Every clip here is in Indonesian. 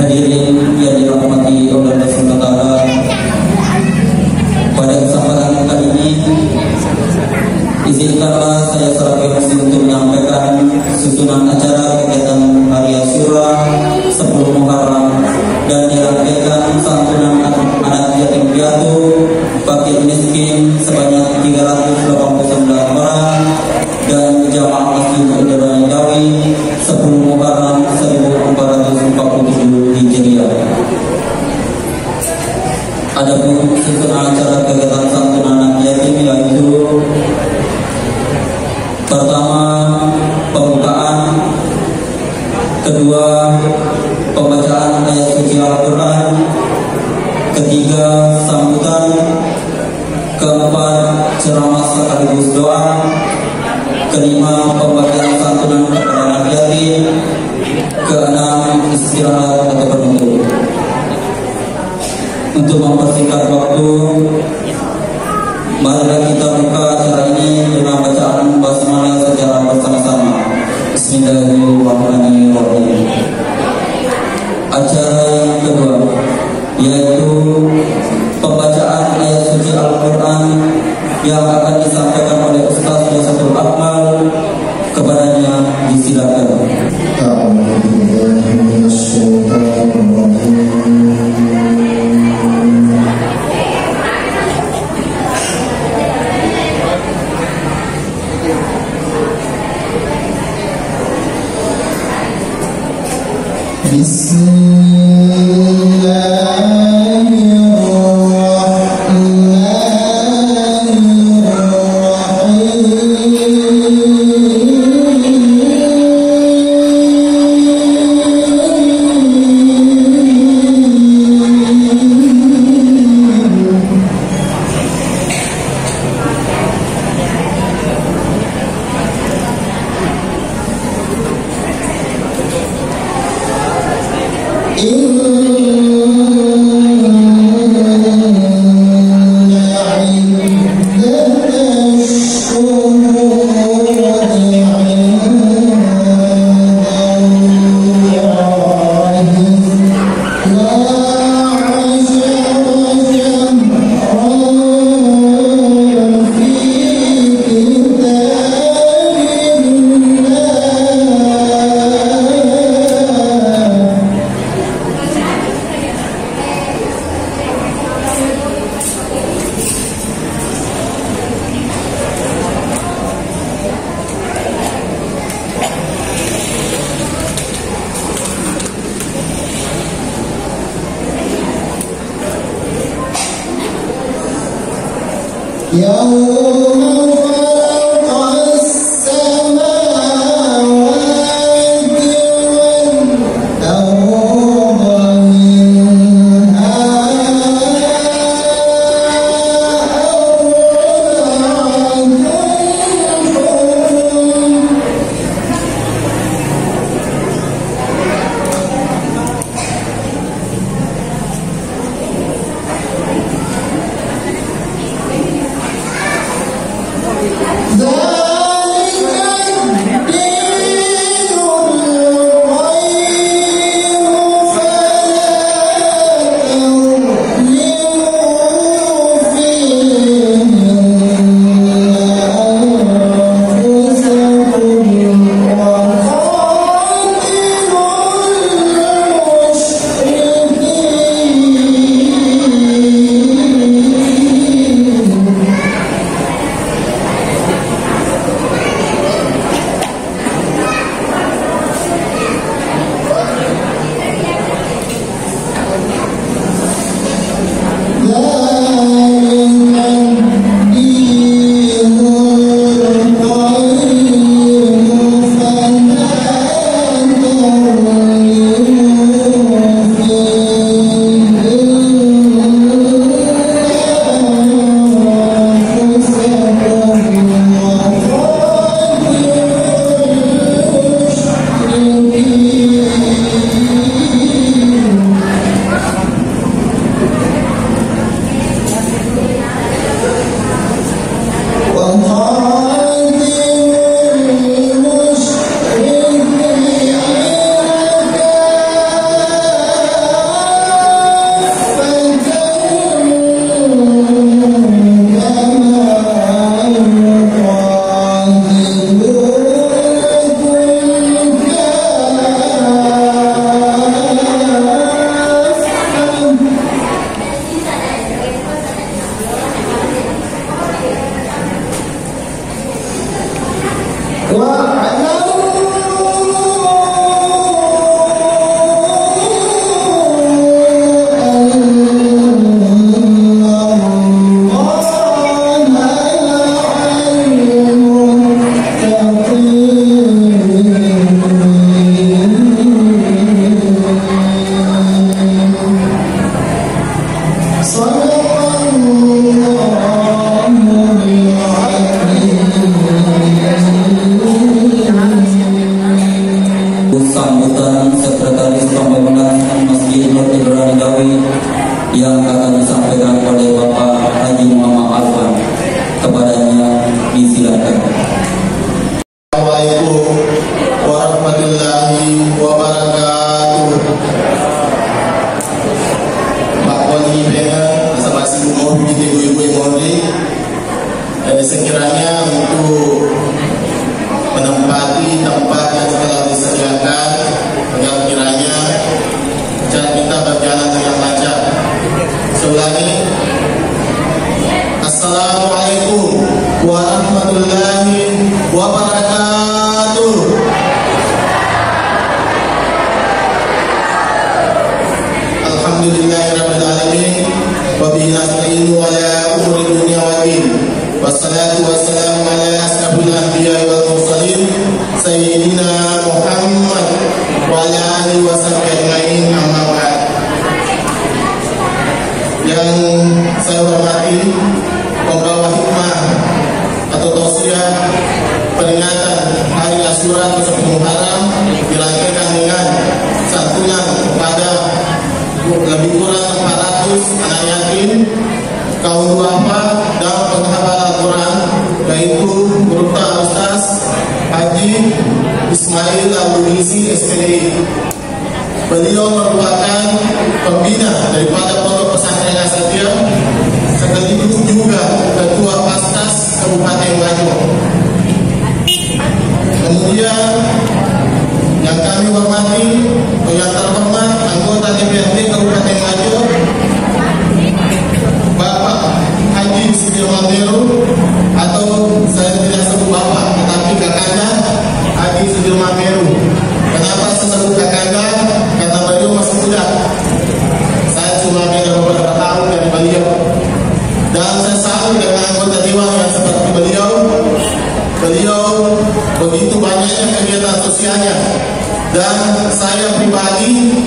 Hadirin yang dirahmati oleh Allah SWT, pada kesempatan kali ini izinkanlah saya selaku MC untuk menyampaikan susunan acara kegiatan Hari Asyura 10 Muharram dan dirangkaikan santunan anak yatim piatu fakir miskin sebanyak 389 orang dan jamaah masjid Indrayani Jawi 10 Muharram 1447 Hijriah. Adapun susunan acara kegiatan santunan anak yatim yaitu pertama pembukaan, kedua pembacaan ayat suci Al-Quran, ketiga sambutan, keempat ceramah sekaligus doa, kelima pembacaan santunan kepada anak yatim, keenam istirahat atau penutup. Untuk mempersingkat waktu, marilah kita buka acara ini dengan bacaan basmalah secara bersama-sama. Bismillahirrahmanirrahim. Acara yang kedua yaitu pembacaan ayat suci Al-Quran yang akan disampaikan oleh Ustaz Yasatul Akmal. Kepadanya disilakan. Pak Wali Pengen, basa-basi umur begitu ibu-ibu yang mohri, sekiranya untuk menempati tempat yang telah disediakan agar kiranya acara kita berjalan dengan lancar. Seulangi, Assalamualaikum warahmatullahi wabarakatuh. Alhamdulillahirabbil alamin wa bihi nasta'inu ala umuri dunya wad din. Wassalatu wassalamu ala asrafil anbiya'i wal mursalin sayyidina Muhammad wa ala alihi washabbihi ajmain, amma ba'd. Yang saya hormati pembawa hikmah atau tausiah peringatan Hari Asyura ke-10 Muharram dirangkaikan dengan santunan kepada lebih kurang 400 anak yatim, kaum duafa dan penghafal Al-Quran, yaitu berupa Ustaz Haji Ismail Al-Lubisi SPDI. Beliau merupakan pembina daripada Pondok Pesantren Asatiyah, sekaligus juga Ketua Pastas Kabupaten Nganjuk. Kemudian yang kami hormati, yang terhormat anggota DPRD Kabupaten Nganjuk, Bapak Haji Sudirman Meru, atau saya tidak sebut Bapak, tetapi Kakanda Haji Sudirman Meru. Kenapa saya sebut Kakanda? Karena beliau masih muda. Saya cuma beda beberapa tahun dari beliau. Dan saya salut dengan anggota dewan yang seperti beliau. Beliau begitu banyaknya kegiatan sosialnya. Dan saya pribadi,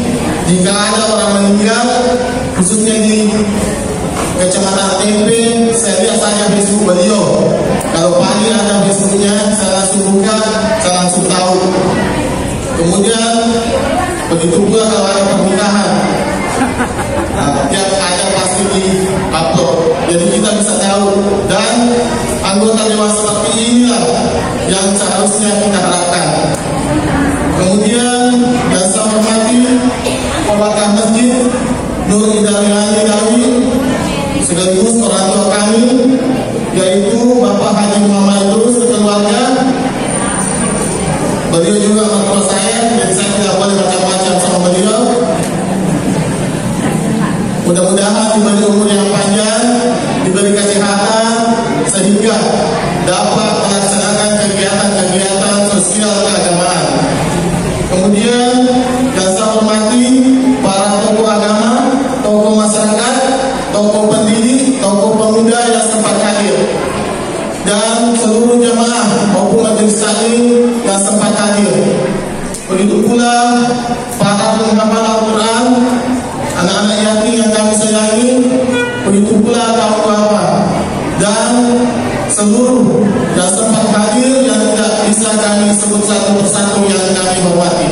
jika ada orang meninggal, khususnya di Kecamatan Tempe, saya lihat saja Facebook beliau. Kalau pagi ada Facebooknya, saya langsung buka, saya langsung tahu. Kemudian begitu pula kalau ada pernikahan, tiap ada pasti di upload, jadi kita bisa tahu. Dan anggota dewan seperti inilah yang seharusnya kita harapkan. Kemudian yang saya hormati Pemakaman Masjid Nur Hidayah Dawi, sekaligus orang tua kami, yaitu Bapak Haji Muhammad Idrus sekeluarga. Beliau juga mertua saya, dan saya tidak boleh macam-macam sama beliau. Mudah-mudahan diberi umur yang panjang, diberi kesehatan, sehingga dapat melaksanakan kegiatan-kegiatan sosial keagamaan. Kemudian yang saya hormati para tokoh agama, tokoh masyarakat, tokoh pendidik, tokoh pemuda yang sempat hadir, dan seluruh jamaah maupun majelis taklim yang sempat hadir. Begitu pula para penghafal Al-Quran, anak-anak yatim yang kami sayangi, begitu pula kaum duafa, dan seluruh yang sempat hadir yang tidak bisa kami sebut satu persatu yang kami hormati.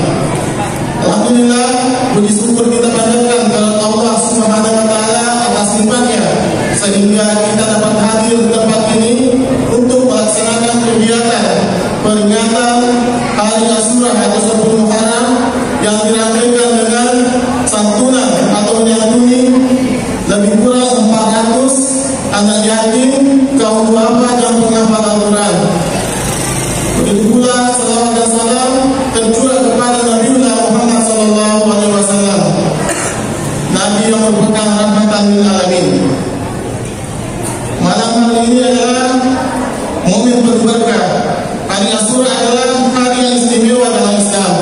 Alhamdulillah, puji syukur kita panjatkan kepada Allah Subhanahu wa Ta'ala atas nikmatnya, sehingga kita dapat hadir di tempat ini untuk melaksanakan kegiatan peringatan Hari Asyura atau 10 Muharram yang dirangkaikan dengan santunan atau menyantuni lebih kurang 400 anak yatim, kaum duafa dan penghafal Al-Quran. Begitu pula salawat dan salam tercurah kepada Nabiullah Muhammad SAW, Nabi yang merupakan rahmatan lil alamin. Malam hari ini adalah momen berberkah. Hari Asyura adalah hari yang istimewa dalam Islam.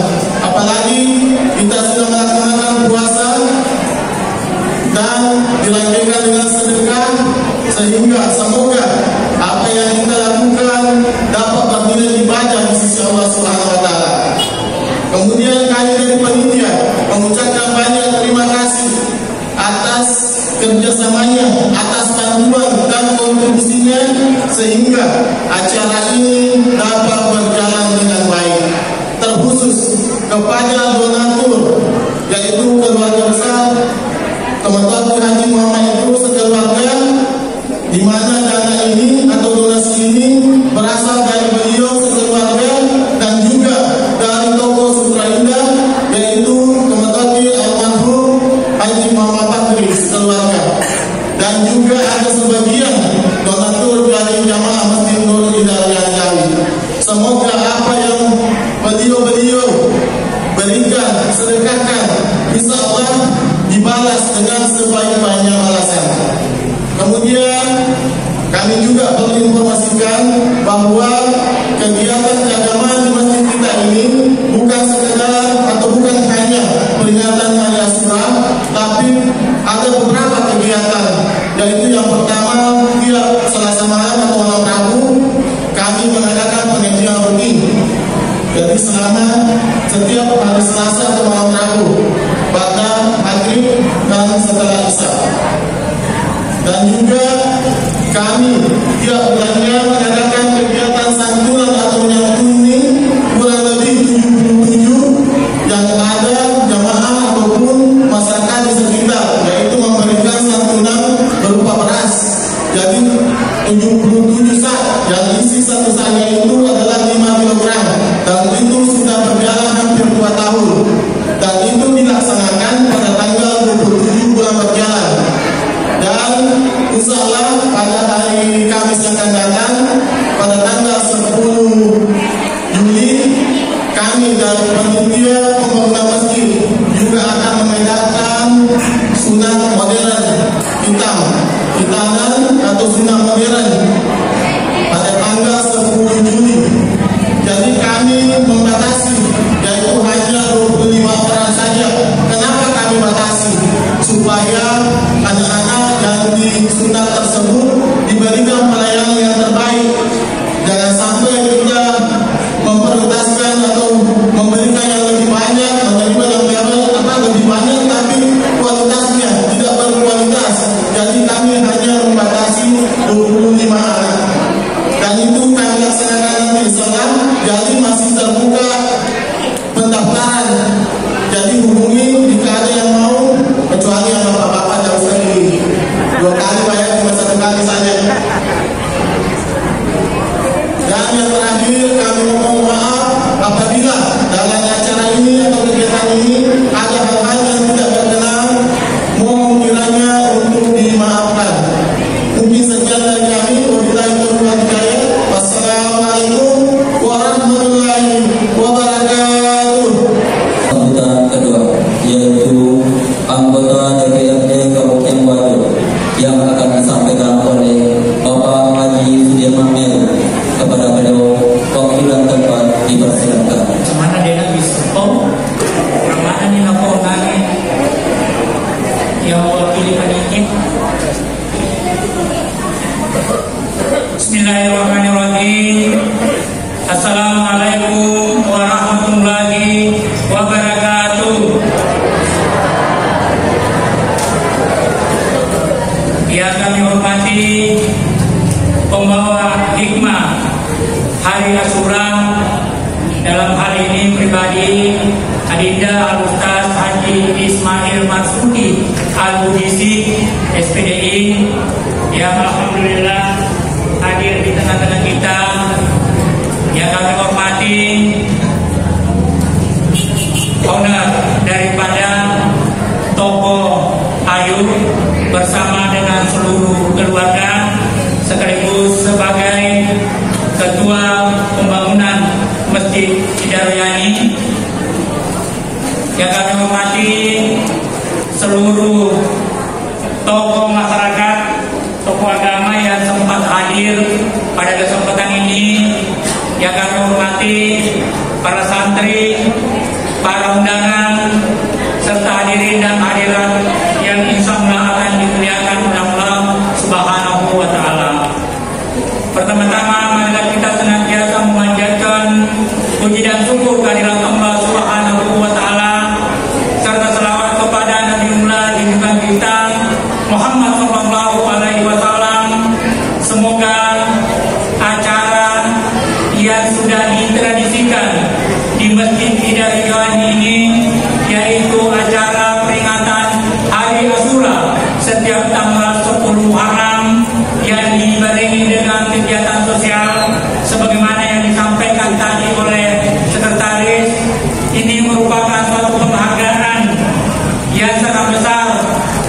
Apalagi kita sudah melaksanakan puasa dan dirangkaikan dengan sedekah, sehingga semoga apa yang kita lakukan dapat bernilai ibadah di sisi Allah Subhanahu wa Ta'ala. Kemudian kami dari panitia mengucapkan banyak terima kasih atas kerjasamanya, atas bantuan dan kontribusinya, sehingga acara ini dapat berjalan dengan baik. Terkhusus kepada donatur, yaitu keluarga besar Kementerian Haji Muhammad Idrus sekeluarga, di mana dana ini atau donasi ini berasal dari beliau sekeluarga dan juga dari tokoh Sutra Indah, yaitu Kementerian dibalas dengan sebaik-baiknya balasan. Kemudian kami juga perlu informasikan bahwa kegiatan keagamaan di masjid kita ini bukan sekedar atau bukan hanya peringatan Hari Asyura, tapi ada beberapa kegiatan, yaitu yang pertama, tiap Selasa malam atau malam Rabu kami mengadakan pengajian rutin. Jadi selama setiap hari Selasa atau malam Rabu pada maghrib dan setelah Isya. Dan juga kami tiap bulannya mengadakan kegiatan santunan atau menyantuni kurang lebih 77 yang ada jamaah ataupun masyarakat di sekitar, yaitu memberikan santunan berupa beras. Jadi 77 sak, yang isi satu saknya itu adalah 5 kg, dan itu sudah berjalan hampir 2 tahun, dan itu dilaksanakan pada tanggal 27 bulan berjalan. Dan insya Allah pada hari Kamis yang akan datang, pada tanggal 10 Juli, kami dari panitia pembangunan masjid juga akan mengadakan sunat modern hitanan atau sunat modern pada tanggal 10 Juli. Jadi kami membatasi, yaitu hanya 25 orang saja. Kenapa kami batasi? Supaya anak-anak yang di sunat tersebut diberikan pelayanan yang terbaik. Jangan sampai kita memprioritaskan atau memberikan yang lebih banyak, menerima yang lebih banyak, tapi kualitasnya tidak berkualitas. Jadi kami hanya membatasi 25 anak. Dan itu kami laksanakan nanti di sana. Jadi masih terbuka pendaftaran. Jadi hubungi jika ada yang mau, kecuali yang bapak-bapak tidak usah di 2 kali bayar, cuma 1 kali saja. Dan yang terakhir kami mohon maaf apabila dalam acara ini atau kegiatan ini ada hal-hal yang tidak berkenan, mohon kiranya untuk dimaafkan. Mungkin sekian dari kami. Wabillahi taufiq wal hidayah. Wassalamualaikum warahmatullahi wabarakatuh. Sambutan kedua yaitu anggota DPRD Kabupaten Wajo yang akan disampaikan oleh Bapak Haji Sudirman Meru. Kepada beliau waktu dan tempat dipersilakan. Mana dia bisa mana ni nak nani yang wakili panitia. Bismillahirrahmanirrahim. Assalamualaikum warahmatullahi wabarakatuh. Yang kami hormati pembawa hikmah Hari Asyura dalam hal ini pribadi Adinda Al-Ustaz Haji Ismail Marsudi Al-Budisi SPDI yang alhamdulillah hadir di tengah-tengah kita. Yang kami hormati owner daripada toko Ayu bersama dengan seluruh keluarga sekaligus sebagai Ketua Pembangunan Masjid Hidaroyani. Yang kami hormati seluruh tokoh masyarakat, tokoh agama yang sempat hadir pada kesempatan ini. Yang kami hormati para santri, para undangan, serta hadirin dan hadirat yang insya Allah akan dimuliakan oleh Allah Subhanahu wa Ta'ala. Pertama-tama marilah kita senantiasa memanjatkan puji dan syukur kehadirat Allah Subhanahu wa Ta'ala, serta selawat kepada Nabiullah junjungan kita Muhammad sallallahu alaihi wasallam. Semoga acara yang sudah ditradisikan di Masjid Hidaroyani ini, yaitu acara peringatan Hari Asyura setiap tanggal 10 Muharram yang dibarengi dengan kegiatan sosial sebagaimana yang disampaikan tadi oleh sekretaris. Ini merupakan suatu penghargaan yang sangat besar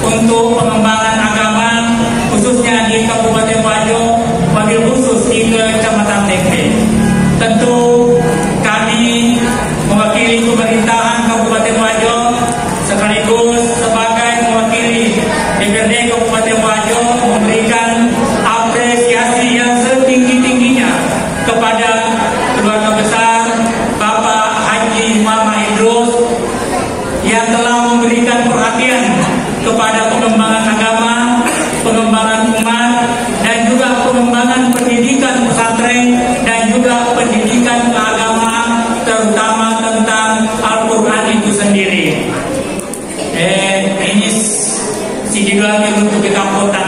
untuk pengembangan agama khususnya di Kabupaten Wajo, wabil khusus di Kecamatan Tekpe. Tentu kami mewakili pemerintahan Kabupaten Wajo sekaligus sebagai DPRD Kabupaten Wajo memberikan apresiasi yang setinggi-tingginya kepada keluarga besar Bapak Haji Muhammad Idrus yang telah memberikan perhatian kepada pengembangan agama, pengembangan umat, dan juga pengembangan pendidikan pesantren dan juga pendidikan keagamaan, terutama tentang Al-Quran itu sendiri. Ini si diluangnya untuk kita kota.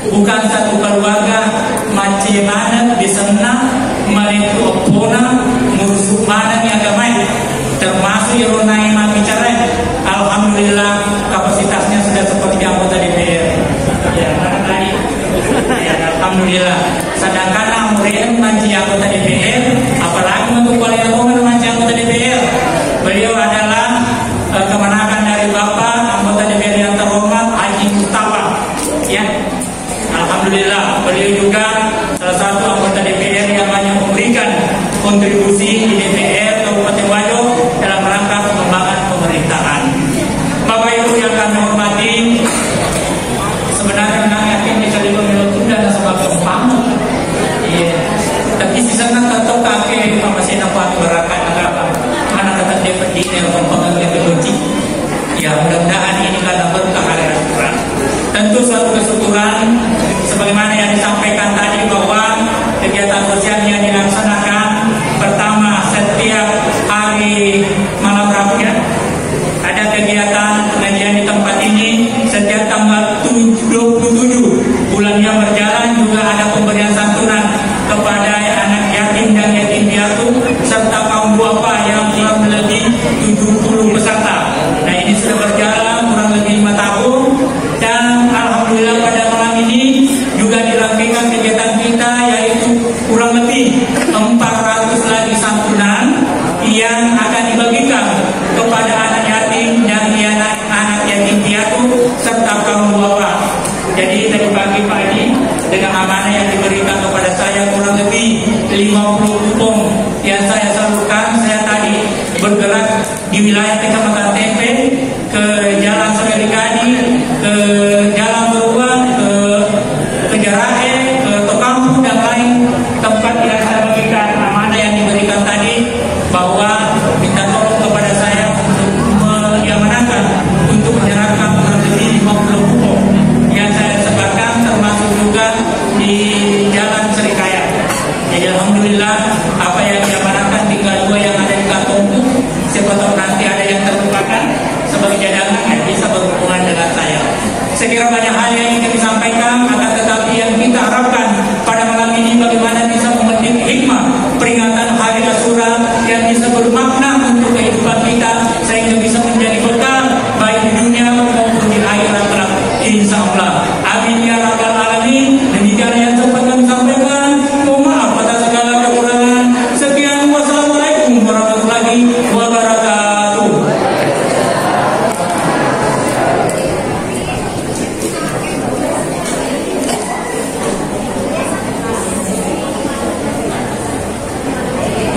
Bukan satu keluarga macam mana bisa melihat opona musuh mana yang agama, termasuk yang naik bicara. Alhamdulillah kapasitasnya sudah seperti anggota DPR. Ya, tadi. Ya, alhamdulillah. Sedangkan Amren manci anggota DPR, apalagi untuk Wali Kota manci anggota DPR. Beliau adalah kemenangan dari Bapak anggota DPR yang terhormat Haji Mustafa. Ya, alhamdulillah. Beliau juga salah satu anggota DPR yang banyak memberikan kontribusi di DPR Kabupaten Wajo dalam rangka pengembangan pemerintahan. Bapak Ibu yang kami hormati, sebenarnya anak yatim bisa dibangun dan sebagai pembangun. Iya. Tapi di sana tetap kakek masih dapat berakat agama. Mana kata dia berdiri dalam pengajian kunci. Ya, mudah-mudahan ini karena berkah hari Al-Quran. Tentu suatu kesyukuran sebagaimana yang disampaikan tadi bahwa kegiatan sosial yang dilaksanakan pertama setiap hari malam Rabu ya. Ada kegiatan pengajian di tempat ini setiap tanggal 27 bulan yang berjalan, juga ada pemberian santunan kepada anak yatim dan yatim piatu serta kaum duafa yang kurang lebih 70 peserta. Nah, ini sudah berjalan kurang lebih 5 tahun dan alhamdulillah pada malam ini juga dilakukan kegiatan kita, yaitu kurang lebih 400 lagi santunan yang akan dibagikan kepada anak yatim dan anak yatim piatu serta kaum duafa. Jadi tadi pagi pagi dengan amanah yang diberikan kepada saya kurang lebih 50 kupon yang saya salurkan. Saya tadi bergerak di wilayah Kecamatan Tempe, ke Jalan Semerikani, ke Jalan Beruang, ke Jarahe, ke Tokampu dan lain tempat yang saya bagikan amanah yang diberikan tadi, bahwa minta tolong kepada saya untuk mengamanahkan untuk menyerahkan kurang lebih 50 kupon yang saya sebarkan, termasuk juga di Jalan Serikaya. Jadi alhamdulillah apa yang diamanahkan tinggal 2 yang ada di kantongku. Siapa tahu nanti ada yang terlupakan sebagai cadangan yang bisa berhubungan dengan saya. Saya kira banyak hal yang ingin disampaikan, akan tetapi yang kita harapkan pada malam ini bagaimana bisa memetik hikmah peringatan Hari Asyura yang bisa bermakna untuk kehidupan kita, sehingga bisa menjadi bekal baik di dunia maupun di akhirat kelak. Insyaallah. Amin ya rabbal alamin. Demikian yang dapat kami sampaikan. Mohon maaf atas segala kekurangan. Sekian, wassalamualaikum warahmatullahi wabarakatuh.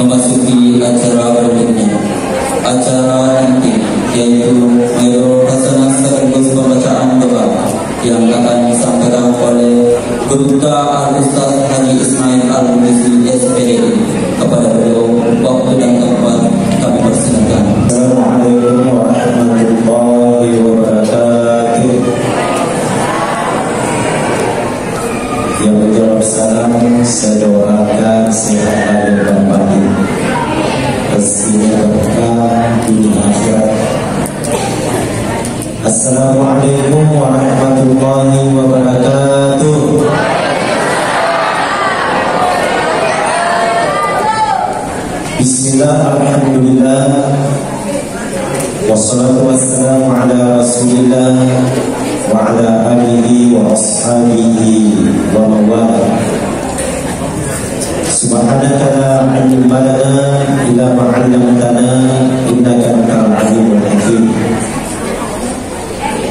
Memasuki acara berikutnya, acara nanti yaitu Mayorul Hasanah sekaligus pembacaan doa yang akan disampaikan oleh Duta Al-Ustaz Haji Ismail Al-Musi SPDI. Kepada beliau waktu dan tempat kami persilakan. Assalamualaikum warahmatullahi wabarakatuh. Yang menjawab salam saya doakan sehat lahir dan batin, rezekinya berkah dunia akhirat. Assalamualaikum warahmatullahi wabarakatuh. Bismillah, alhamdulillah, wassalatu wassalamu ala rasulillah wa ala alihi wa ashabihi wa mawala. Subhanaka la ilma lana illa ma 'allamtana innaka antal alimul hakim.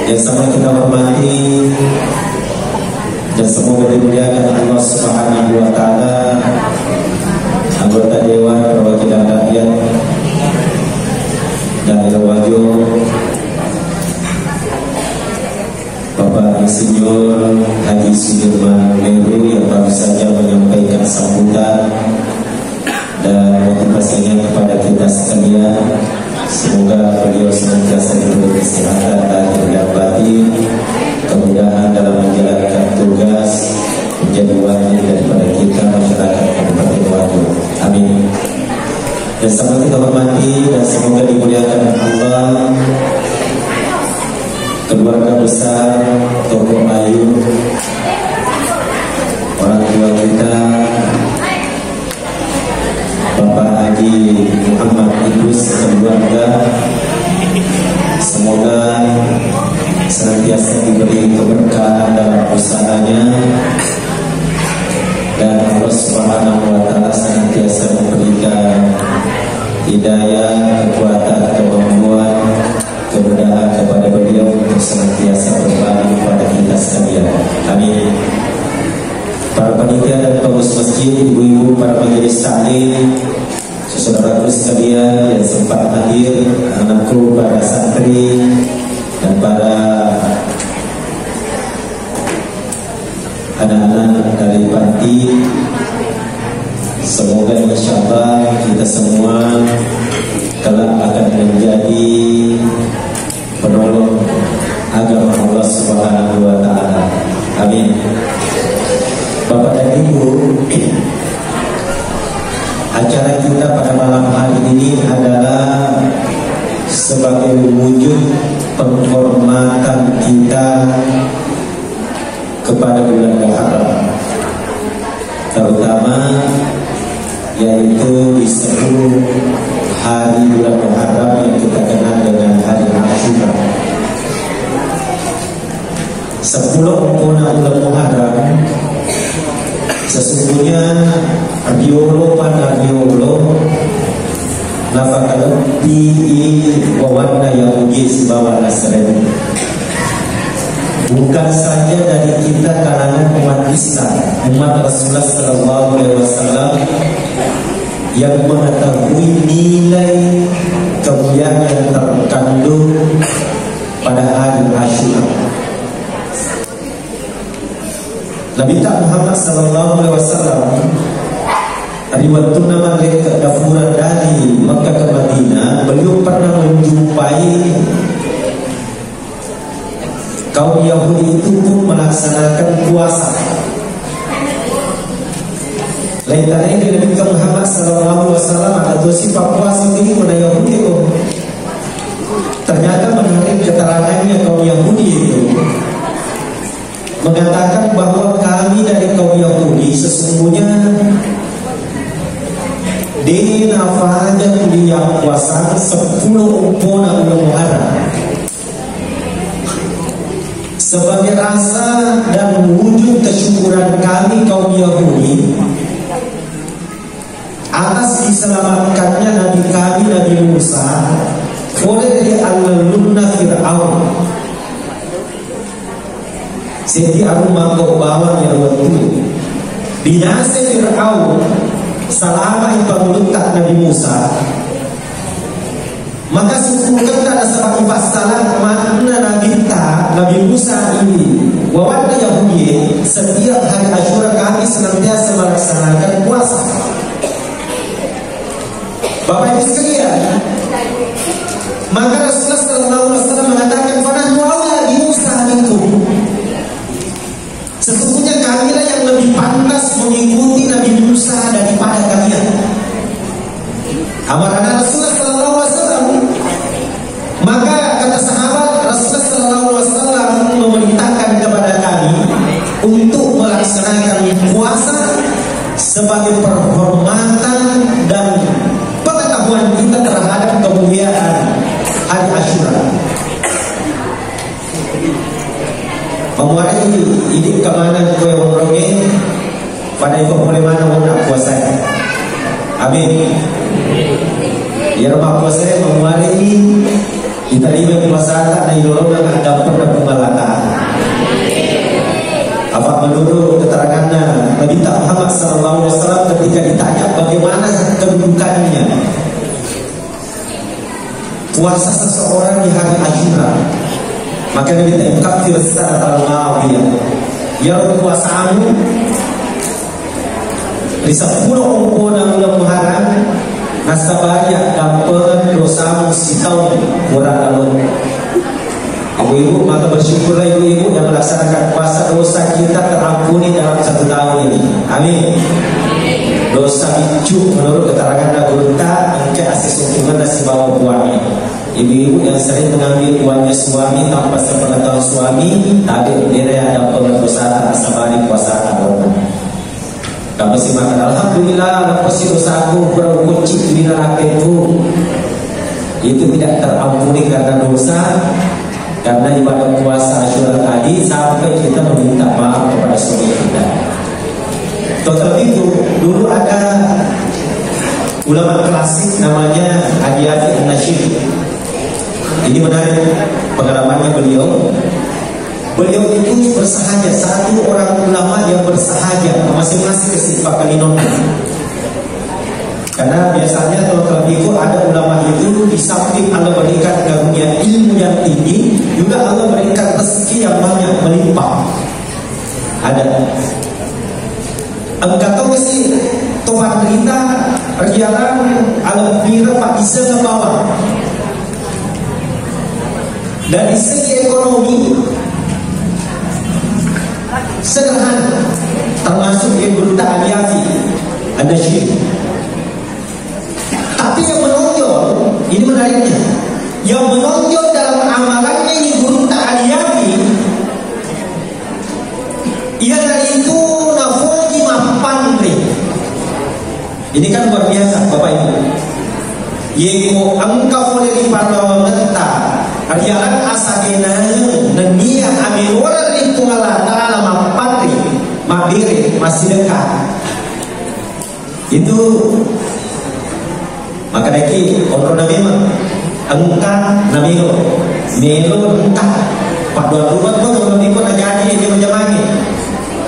Yang sangat kita hormati dan semoga dimuliakan Allah Subhanahu wa taala, anggota Dewan Perwakilan Rakyat Daerah Wajo Insinyur Haji Sudirman Meru yang baru saja menyampaikan sambutan dan motivasinya kepada kita sekalian. Semoga beliau senantiasa diberi kesehatan lahir dan batin, kemudahan dalam menjalankan tugas menjadi wakil daripada kita masyarakat Kabupaten Waduk. Amin. Dan sama kita hormati dan semoga dimuliakan Allah keluarga besar tokoh ayu, orang tua kita Bapak Haji Muhammad Idrus keluarga, semoga senantiasa diberi keberkahan dalam usahanya dan Allah Subhanahu wa Ta'ala senantiasa memberikan hidayah, kekuatan, kemampuan, kemudahan kepada beliau untuk senantiasa berbagi kepada kita sekalian. Amin. Para panitia dan pengurus masjid, ibu-ibu, para majelis taklim, saudaraku sekalian yang sempat hadir, anakku, para santri dan para anak-anak dari panti, semoga insyaallah kita semua kelak akan menjadi penolong agama Allah Subhanahu wa Ta'ala. Amin. Bapak dan Ibu, acara kita pada malam hari ini adalah sebagai wujud penghormatan kita kepada bulan Muharram, terutama yaitu di 10 hari bulan Muharram yang kita kenal dengan hari Asyura. 10 bulan Muharram sesungguhnya Riolo nafakalopi wawarna yang ujis bawa nasrani. Bukan saja dari kita kalangan umat Islam, umat Rasulullah Sallallahu Alaihi Wasallam yang mengetahui nilai kemuliaan yang terkandung pada hari Asyura. Nabi Muhammad Sallallahu Alaihi Wasallam riwayatun nama ke dafuran dari Makkah ke Madinah, beliau pernah menjumpai kaum Yahudi itu pun melaksanakan puasa. Lain dari Nabi Muhammad Sallallahu Alaihi Wasallam atau sifat puasa ini mana Yahudi itu. Ternyata menurut keterangannya kaum Yahudi itu mengatakan bahwa kami dari kaum Yahudi sesungguhnya di nafahaja kuliah puasa 10 bulan Muharram sebagai rasa dan wujud kesyukuran kami kaum Yahudi atas diselamatkannya Nabi kami Nabi Musa oleh al-lunna Fir'aun. Seti aku mangkok bawang yang waktu binasa Fir'aun selama itu melukat Nabi Musa. Maka sesungguhnya ada sebab pasalan makna Nabi Musa ini wawarna Yahudi setiap hari Asyura kami senantiasa melaksanakan puasa. Bapak Ibu sekalian, maka Rasulullah Sallallahu Alaihi Wasallam mengatakan fanahnu aula bi Musa minkum. Sesungguhnya kamilah yang lebih pantas mengikuti Nabi Musa daripada kalian. Amaran Rasulullah Sallallahu Alaihi Wasallam. Maka kata sahabat Rasulullah Sallallahu Alaihi Wasallam memerintahkan kepada kami untuk melaksanakan puasa sebagai penghormatan dan pengetahuan kita terhadap kemuliaan hari Asyura. Memuari ini kemana kue wongronge pada ikut mulai mana mau nak puasa. Amin. Ya rumah puasa memuari kita lima puasa tak naik dorong dengan ada pernah pembalatan. Apa menurut keterangannya Nabi Muhammad Sallallahu Alaihi Wasallam ketika ditanya bagaimana kedudukannya puasa seseorang di hari Asyura, Maka kita kafir secara al-mawiyah. Yang kuasamu di 10 bulan Muharram nasabaya dampeun dosamu sitaun kurang alun. Ibu-ibu, maka bersyukurlah ibu-ibu yang melaksanakan puasa, dosa kita terampuni dalam 1 tahun ini. Amin. Dosa bicu menurut keterangan Nagurta engke asis hubungan nasi bawa uangnya. Ibu-ibu yang sering mengambil uangnya suami tanpa sepengetahuan suami, tapi dia ada pendosa asabari puasa tahun. Kamu sih makan alhamdulillah, lepas dosaku berkunci di neraka itu tidak terampuni karena dosa. Karena ibadah puasa Asyura tadi sampai kita meminta maaf kepada suami kita. Terlebih itu dulu ada ulama klasik namanya Hadiati An-Nasyid. Ini menarik pengalamannya beliau. Beliau itu bersahaja, satu orang ulama yang bersahaja masing-masing kesifat kalinon. Karena biasanya kalau terlebih itu ada ulama itu di samping Allah berikan karunia ilmu yang tinggi, juga Allah berikan rezeki yang banyak melimpah. Ada. Engkau tahu sih Tuhan kita perjalanan alam bira Pak bisa ke bawah. Dari segi ekonomi sederhana, termasuk yang beruta Aliafi An-Nasyid. Tapi yang menonjol, ini menariknya, yang menonjol dalam amalannya ini guru ta'aliyafi, ialah itu nafoji mapandri. Ini kan luar biasa Bapak Ibu. Yeko engkau boleh dipandang mentah Arialan asagena nenia amirora lingkungan Allah mapandri mabiri masih dekat. Itu maka deki kontrol memang engkau namiro melo engkau pak dua rumah tu kalau ikut aja dia menjamangi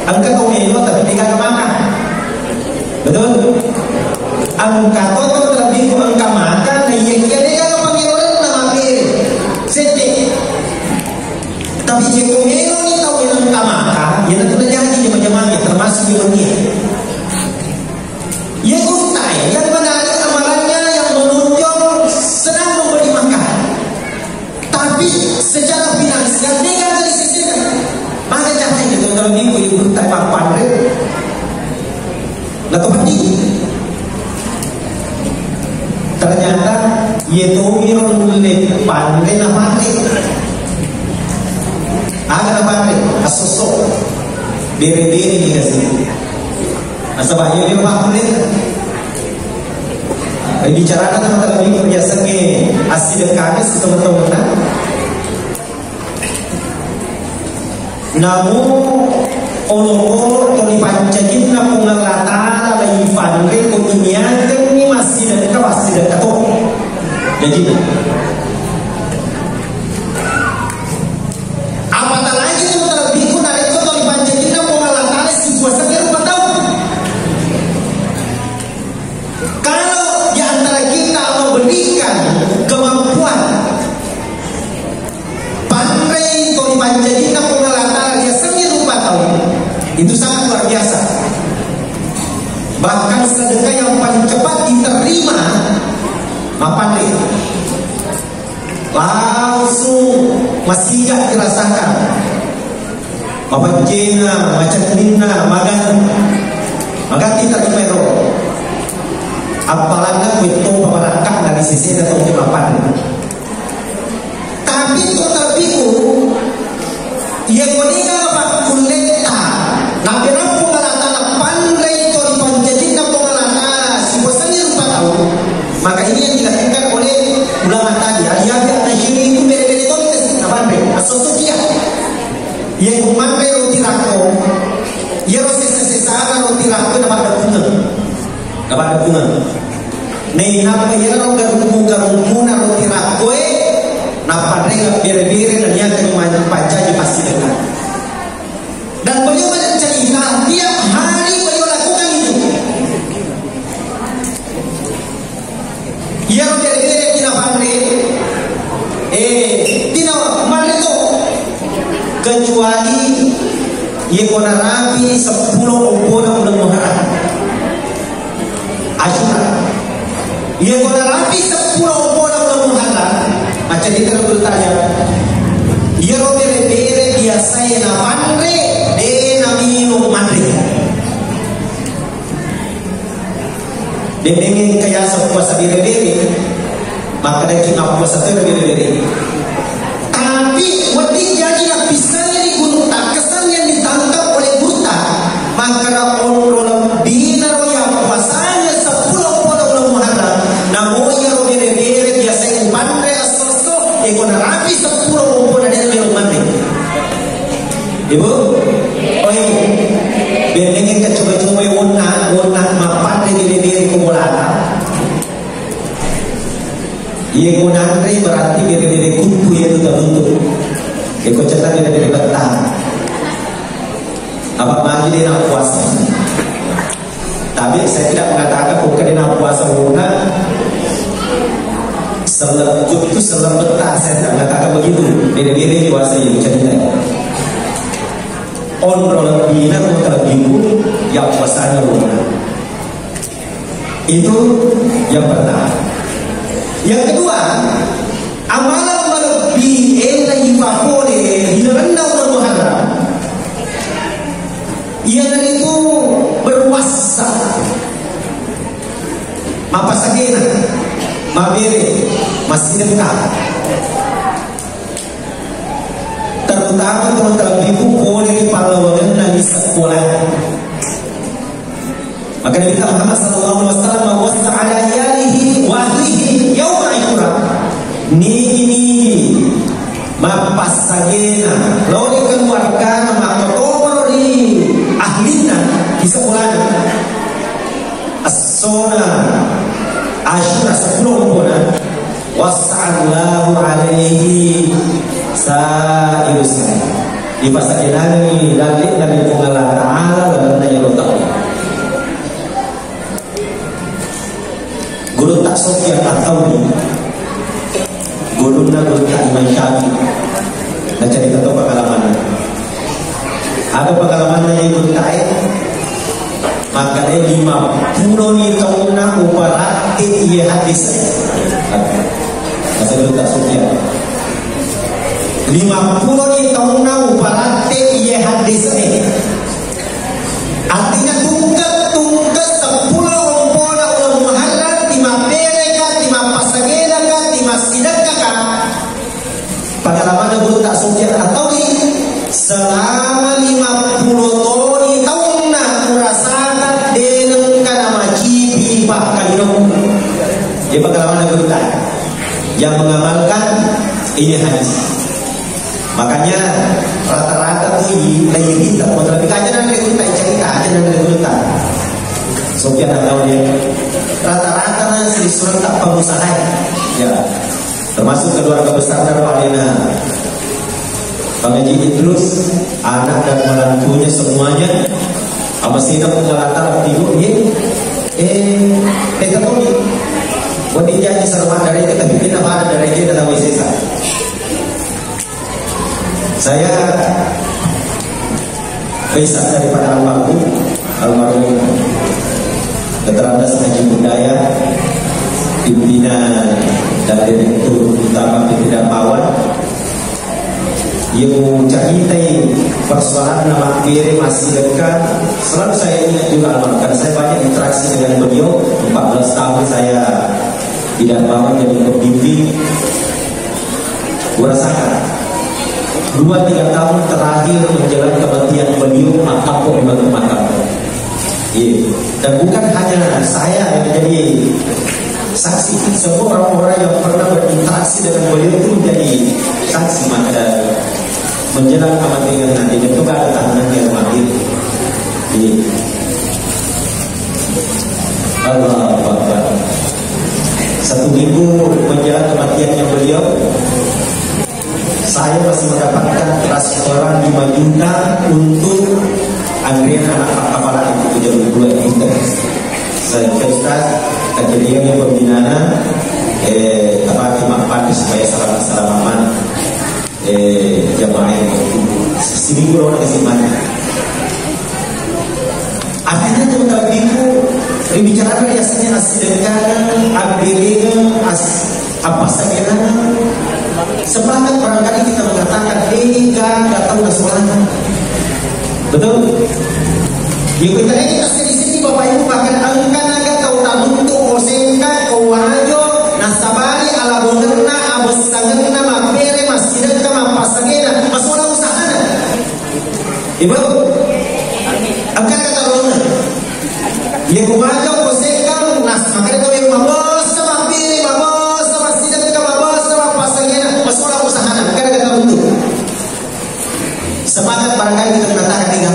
engkau kau melo tapi tinggal makan betul engkau tu terlebih engkau makan yang dia kalau panggil orang nama pilih sedih tapi jika melo ni tahu yang engkau makan yang nanti terjadi dia menjamangi termasuk di dunia yang kuntai yang menarik secara finansial dia kan dari sisi maka jangan itu kalau minggu ibu tak papan lalu penting ternyata yaitu mirun boleh pandai nama agak pandai asosok beri-beri ni kasih asabahnya dia boleh bicara tentang terlebih biasanya asli dan kami teman-teman. Namun olo toli pancajin na pungalata la ifanre ko inyakan ni masih dan kato. Jadi apatah lagi itu terlebih pun ada itu toli pancajin na pungalata la si puasa biar tahu. Kalau di antara kita Allah berikan kemampuan pandai toli pancajin na itu sangat luar biasa. Bahkan sedekah yang paling cepat diterima mapandai langsung masih gak dirasakan Bapak Jena, macam Nina, magan kita kemero apalagi itu pemerangkap dari sisi atau mapan. Tapi itu terbiku yang meninggal Bapak Kuleta nabi rampu ngalata pandai itu dipanjajin rampu ngalata si bosannya lupa tahu. Maka ini yang dilakukan oleh ulama tadi Aliafi An-Nasyid itu beda-beda itu kita pandai asal dia yang mandai roti rako ya roti sesara roti rako dapat bunga nih napa ya garung na roti rako napa rega bere-bere dan yang kemajuan pancanya pasti dekat. Dan beliau bercerita tiap hari beliau lakukan itu. Yang bere-bere tidak pandai, tidak mandai itu wadi ia kona rapi 10 bulan Muharram Asyura ia kona rapi 10 bulan Muharram macam itu bertanya ia robere biasa na manre de namino manre Dendengin kaya sa puasa bere-bere maka dari kita puasa bere-bere tapi waktu jadi nak pisahnya di gunung tak kesan yang ditangkap oleh buta maka orang dinar yang puasanya 10 bulan Muharram namun ya bere-bere biasa yang manre asoso yang kena rapi 10 bulan dari yang manre ibu oh ibu Bendengin ka coba-coba wona mapan di bere-bere kumulata. Ia gunandre berarti bere-bere kutu yang sudah bentuk. Eko cetak bere-bere betah. Apa lagi dia nak puasa? Tapi saya tidak mengatakan bukan dia nak puasa wona. Selebut itu selebut betah. Saya tidak mengatakan begitu. Bere-bere puasa yang cerita. Orang bina terbibu yang puasanya wona. Itu yang pertama. Yang kedua, amalan melebihi yang difakore hilaranda bulan Muharram. Ia dari itu berpuasa. Apa sagena, mabere, masih dekat. Terutama teman-teman ibu boleh pahlawan dari sekolah. Maka Nabi Muhammad SAW mewasa ala yalihi wa ahlihi yaum Ashura. Ni mapas sagena lalu dikeluarkan maka topor di ahlina di sekolah. As-sona Ashura 10 bulan wasa'allahu alaihi sa'irusnya di masa kenani dalil dari Allah Ta'ala dan dari Allah. Guru tak Sufyan Ats-Tsauri guru tak Imam Syafi'i dan cerita tahu pengalaman ada pengalaman yang guru tak maka dia 50 ni tahun nak uparat ia hadis kata guru tak Sufyan 50 ni tahun nak uparat ia hadis ni artinya tungkat 10 pengalaman guru tak Sufyan Ats-Tsauri selama 50 tahun nak merasakan dengan kana macibi bahkan dia pengalaman guru tak yang mengamalkan ini hadis. Makanya rata-rata tuh lagi tak mau lebih aja dan guru tak cerita aja dan guru tak Sufyan Ats-Tsauri rata-rata nasi surat tak pengusaha ya termasuk keluarga besar Darwalina Pengaji Idrus anak dan menantunya semuanya apa sih nak mengalahkan tidur ni tetapi wanita janji serba dari kita bikin apa ada dari kita dalam wisesa saya Faisal daripada almarhum Keterangan Haji Budaya pimpinan dan direktur utama Pimpinan Pawan yang mencahitai persoalan nama kiri masih dekat. Selalu saya ingat juga almarhum karena saya banyak interaksi dengan beliau. 14 tahun saya tidak Pawan jadi pembimbing. Kurasakan 2-3 tahun terakhir menjelang kematian beliau makam di makam. Dan bukan hanya saya yang menjadi saksi, semua orang-orang yang pernah berinteraksi dengan beliau itu menjadi saksi maka menjelang kematian nanti itu ada tahanan yang mati. Allah Akbar. 1 minggu menjelang kematiannya beliau, saya masih mendapatkan transferan 5 juta untuk anggaran anak kepala itu 72 juta. Saya Ustaz kejadian yang pembinaan apa supaya salam-salaman jamaah seminggu orang kasih mana. Akhirnya teman-teman itu berbicara biasanya asidkan, abdirikan, apa saja. Sepakat barangkali kita mengatakan ini kan datang dari seorang. Betul? Yang kita ini kasih di sini Bapak Ibu bahkan angkat agak kau tamuntu, kau sengkat, kau wajo, nasabari ala bongerna, abos sangerna, mapere, masirka, mapasagena, masalah usaha. Ibu, angkat kata bongerna. Yang kau wajo, kau sengkat, nas makanya kau yang mabos, mapere, mabos, masirka, mabos, mapasagena, masalah usaha. Angkat kata bongerna. Sepakat barangkali kita mengatakan tiga.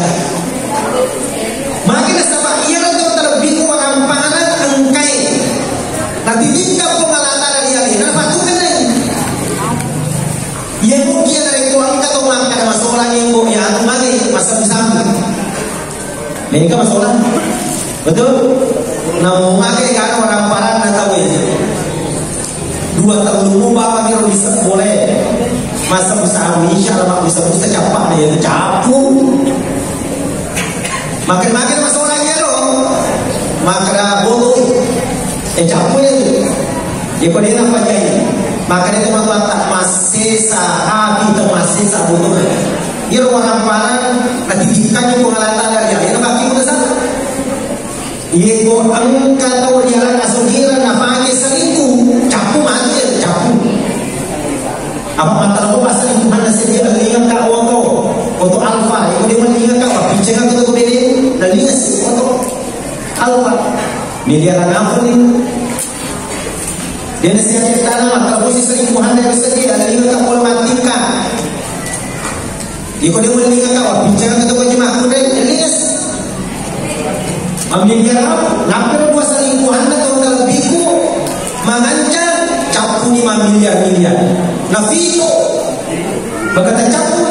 Makin sama ia itu terbiku mengampanan engkai. Nanti jika pengalatan dia ini, kenapa tu kena? Ia mungkin dari kuang atau makan masalah yang bu yang mari masa bersama. Ini kan masalah, betul? Namun makin kan orang paran dah tahu ya. 2 tahun dulu bapak dia bisa boleh masa bersama insya Allah bisa capai dia capu. Makin-makin masalahnya loh, maka bodoh, campur itu. Dia kau dia apa jadi? Maka dia teman-teman tak masih sahabi, tak masih sahabat. Dia orang parang, nanti jikanya pengalatan dia, dia kaki besar. Dia kau angkat atau jalan asuhiran, apa aja selingkuh, capu mati, capu. Apa mata aku pasal itu mana sedia dengan kau untuk alfa, dia kau dia dengan kau, bincang aku tu beri. Dan ini sih untuk alfa miliaran apa ni? Dia nasihat kita nama kalau posisi selingkuhan yang sedia dan ini tak boleh matikan. Jika dia meninggal kau, bincang kita kau jemaah kuda ini miliaran apa? Ngapain buat selingkuhan atau terlebihku mengancam capu 5 miliar. Nafito berkata capu.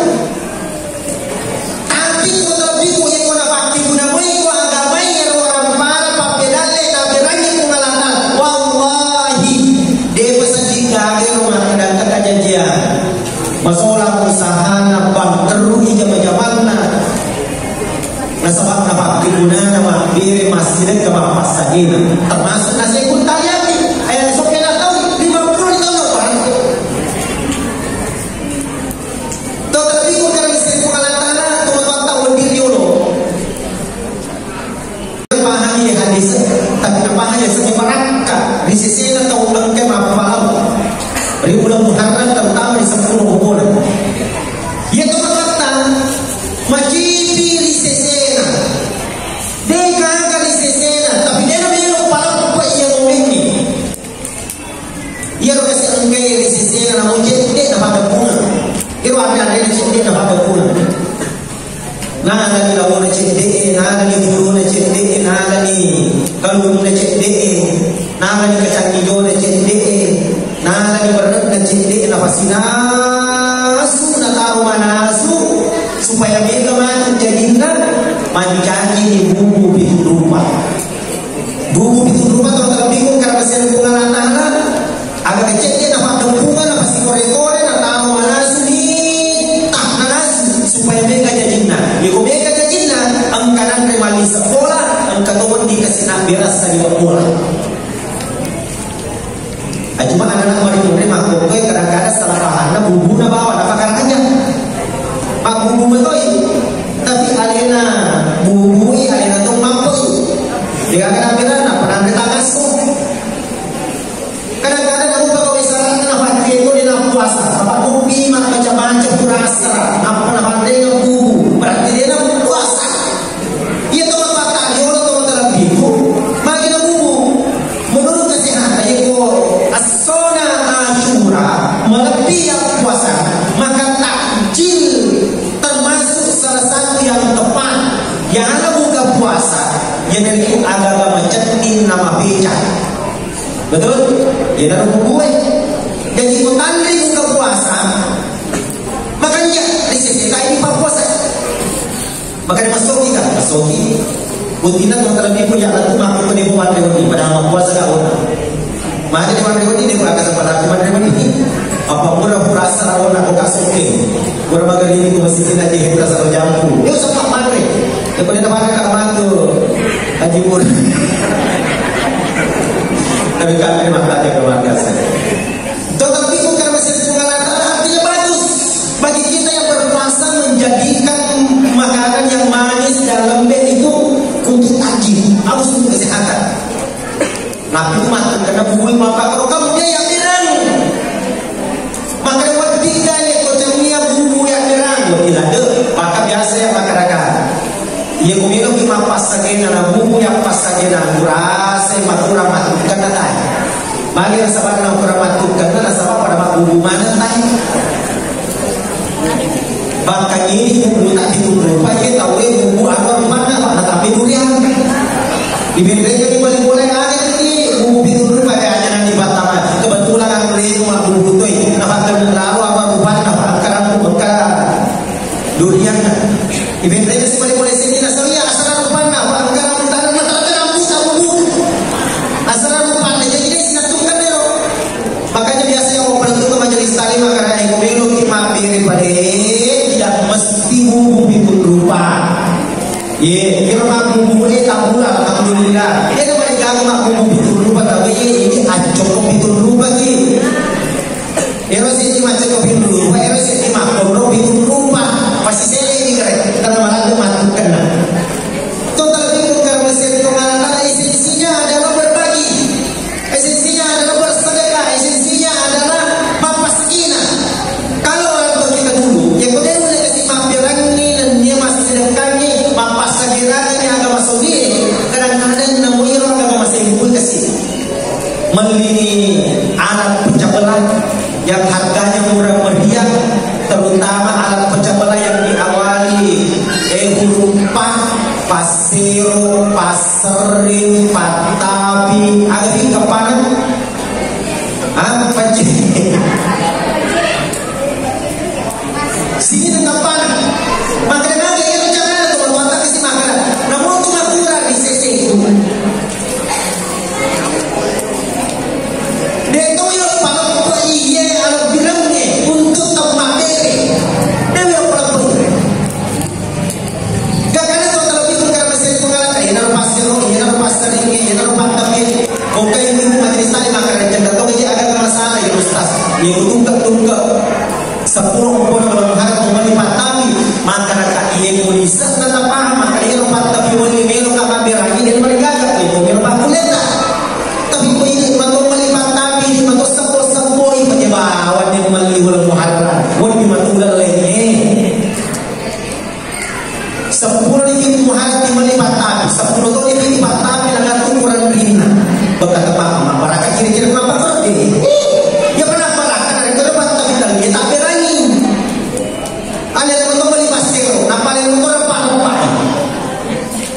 Masalah usaha nampak teruhi zaman-zamanna. Nasabak nampak kegunaan nama biri masjid ke pasagin. Termasuk nasi pun tayami. Ayah sopnya nak tahu 50 tahun lepas. Tahu terlebih pun karena istri pengalatan teman-teman tahu lebih dulu. Pahami hadis, tapi pahami sebenarnya risisinya tahu angkat apa paham. Bulan Muharram terutama di 10 bulan. Ia tu kata macipi risesena. Deka ka risesena, tapi dia nak belok palang apa ia memiliki. Ia kasi angkai risesena namun dia dapat bunga. Dia ada dia dapat bunga. Nah, lagi lawan cedek, nah lagi guru cedek, nah lagi kalau guru cedek, nah lagi kacang hijau cedek. Nah, lagi berada cedek nafasinasu, nak tahu manasu, supaya mereka mati jadikan menjanji di buku itu rupa. Buku itu rupa kalau bingung karena masih pengalatan agak cedek nafas kempungan apa si kore-kore nak tahu manasu ni tak manasu supaya mereka jadikan. Jika mereka jadikan, angkatan remali sekolah, angkatan dikasih nak beras dari bola. Cuma anak-anak mari menerima kowe kadang-kadang salah paham bumbu na bawa apa karanya pak bumbu betul tapi alena bumbu alena tu mampu dia kadang-kadang pernah kita kasih kadang-kadang aku kalau misalnya apa dia dia nak puasa apa kopi macam-macam kurasa apa dia bumbu berarti dia nak puasa ia tu apa tak dia orang tu terlebih makin bumbu menurut kesehatan itu asona Asyura melebihi puasa maka takjil termasuk salah satu yang tepat yang ada buka puasa yang itu agak mencetin nama beca betul? Dia ada buku dan itu tanda buka puasa makanya risiko ini pak puasa makanya masoki kan masoki Buntina tuh terlebih punya alat makan penipuan reuni pada puasa kau. Maka di mana ini dia berangkat pada di mana ini Apa pura pura asal nak buka soke. Pura magari ini masih kita jadi pura asal jampu. Dia sempat matre. Lepas dia mana kat mantu Haji Pur. Tapi kami mata dia keluarga saya. Tetapi bukan mesin pengalaman artinya bagus bagi kita yang berpuasa menjadikan makanan yang manis dan lembek itu untuk tajim, harus untuk kesehatan. Nabi itu makan karena bubui maka kalau kamu dia yang dirang. Maka ketika dia kocamnya bumbu yang dirang, bila ada maka biasa yang masyarakat. Ia kuminum lima pasagena na bumbu yang pasagena kurasa maturang matukan na tayo. Bagi yang sabar na kurang matukan na nasabab pada bumbu mana tayo. Bahkan ini bumbu tak ditutup, dia tahu bumbu apa mana mana tapi durian. Diberikan di balik boleh ada ini bumbu ditutup pada aja nanti Batam. Kebetulan aku beli rumah bumbu tu, nampak terlalu apa rupanya nampak angkaran angkaran durian. Diberikan di balik boleh sini nasalnya asal rupanya nampak angkaran angkaran mata rambut bumbu. Asal rupanya jadi dia sinatukan dia. Makanya biasanya orang penentu majelis taklim karena yang minum lima piring pada tidak mesti bumbu itu rupa. Ye, kalau mak bumbu ni tak pula alhamdulillah. Dia dah balik kamu mak bumbu itu rupa tapi ini acok itu rupa ni. Eros ini macam kopi rupa, eros ini mak kopi itu rupa. Pasti saya ini kerana karena malah dia matukan. Total bingung kerana mesin kemana esensinya adalah berbagi. Esensinya adalah bersedekah. Esensinya adalah mapaskina. Kalau orang tua kita dulu, yang kau boleh kasih mampirang ni dan dia masih sedekah ni, mapasagina ni agama Saudi. Kadang-kadang namuir agama masih ibu kasih. Melini alat pecah belah yang harganya murah meriah, terutama alat pecah belah yang diawali huruf pa, pasiro, paserin, patapi, agak kapan? Apa je? Sini tentang panah. Makanan ada yang jangan ada tu buat kasih makanan. Namun cuma kurang di sisi itu. Dia tu yang pakai iya alat bilangnya untuk termateri. Dia yang pakai. Kadang-kadang tu kalau itu kerana mesin pengalaman, ini nak pasir, ini nak pasir ini, ini nak patapi. Oke ini majelis tadi makanan jangan tahu dia ada masalah ya Ustaz. Dia tunggak-tunggak. 10 orang harap kembali patapi masyarakat ini bisa tetap paham maka dia lupa tapi boleh melo kapal berani dan mereka itu melo pakuleta tapi kau ini mantu melipat tapi mantu sepuluh penyebawan yang melihat muharram wadi mantu lelenya 10 ini muharram melipat tapi 10 tahun ini melipat tapi dengan ukuran rina berkata paham masyarakat kira-kira apa kerja ya pernah masyarakat dari tempat tapi dia tak berani. Ada yang membeli pasir, nampak yang murah apa?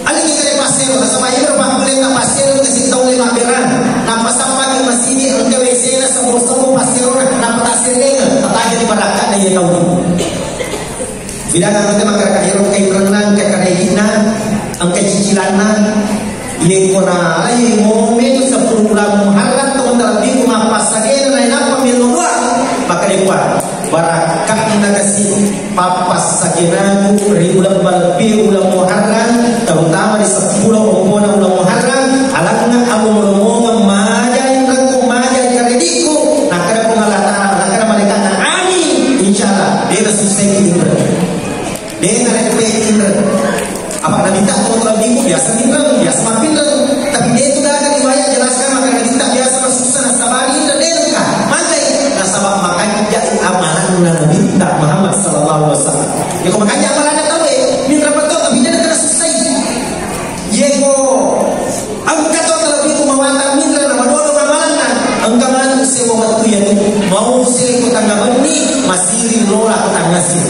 Ada yang kena pasir, sama yang berapa boleh tak pasir kasih tahu lima beran. Nampak sampai ke masjid, engkau WC lah semua pasir, nampak pasir ni, tak ada di barakat dah ia tahu. Bila kita makan kahir, kai berenang, kai kadai hina, angkai cicilan, ia kena, ia momen 10 bulan Muharram tu terlebih rumah pasagin, lain apa minum doang, maka dia buat. Barakah kita kasih papas sakinaku ribulan lebih bulan Muharram terutama di 10 bulan Muharram alangnya abu meromongan majai rangku majai karediku nak ada pengalatan nak ada mereka amin insyaallah dia selesai kita dia nak kita apa nak minta tolong ibu biasa makin tapi dia itu dah ada riwayat jelaskan maka kita biasa susah sabari dan dia mantai nasabah makanya jadi amalan Nabi kita Muhammad sallallahu alaihi wasallam. Ya kau makanya amalan tahu minta betul tapi dia kena selesai. Yego angkat kalau itu mawatan minta nama doa amalan angkat mana sewa waktu yang mau sering kota ngabani masih lola kota ngasih.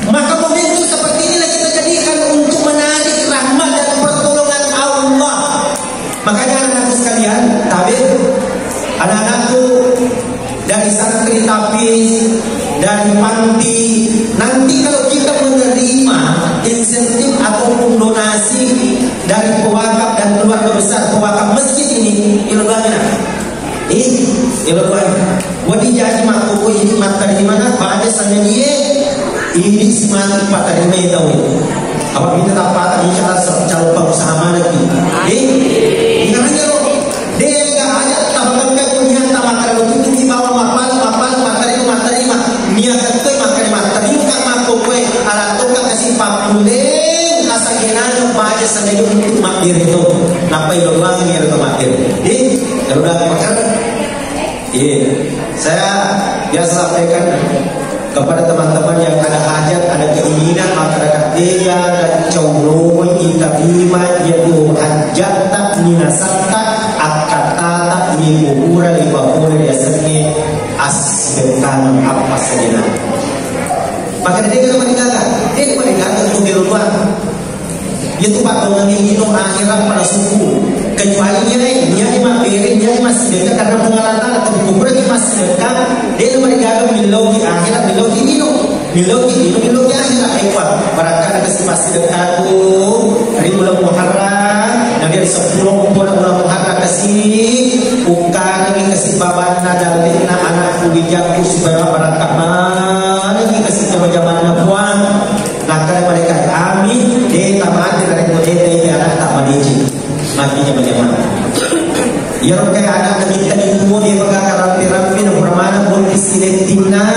Maka momentum seperti inilah kita jadikan untuk menarik rahmat dan pertolongan Allah. Makanya anak-anakku sekalian, tabir anak-anakku dari santri tapis, dari panti, nanti kalau kita menerima insentif ataupun donasi dari pewakaf dan keluarga besar pewakaf masjid ini, ilmu bagaimana? Ilmu bagaimana? Wadi jadi makoko ini mata di mana pada sana dia ini semati patah di mana tahu. Apa kita dapat insya Allah calon pengusaha mana lagi? Ingat lo, dia enggak ada tabakan kepunyaan tabakan lo itu di bawah mapal materi niat itu materi kan makoko alat tu kan kasih papulen asa genano pada sana itu untuk makir itu. Napa itu bang ini itu makir? Kalau dah makan. Saya biasa sampaikan kepada teman-teman yang ada hajat, ada keinginan masyarakat dia dan cowok kita terima yaitu hajat tak minasata akata ni kubura di bawah biasanya asbekan apa saja. Maka dia kalau meninggalkan untuk di rumah. Itu pak menginginkan akhirat pada suku. Kecuali dia mapirin dia masih dekat karena pengalaman atau kubur dia masih dekat. Dia mereka milogi akhirat milogi akhirat ekor. Barangkali kasih masih dekat tu hari bulan Muharram. Nanti ada 10 bulan Muharram kasih bukan lagi kasih babana dan lina anak kuliahku supaya barangkali mana lagi kasih zaman puan. Nakal mereka amin dia tamat dari model anak tak mandi matinya bagaimana ya kayak anak minta diumur dia bakal rapi bermana pun disiletina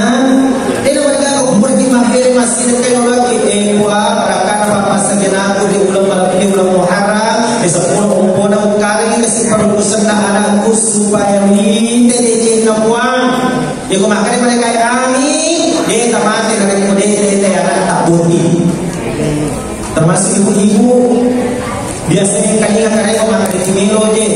dia mereka umur di mahir masih kayak lagi barakan apa saja aku di ulang Muharram di 10 umpona ukari kasih perusahaan anakku supaya minta dia nabuan dia kumakan mereka amin dia tamat dari model anak tak budi termasuk ibu-ibu biasanya kalian karena makan di melo je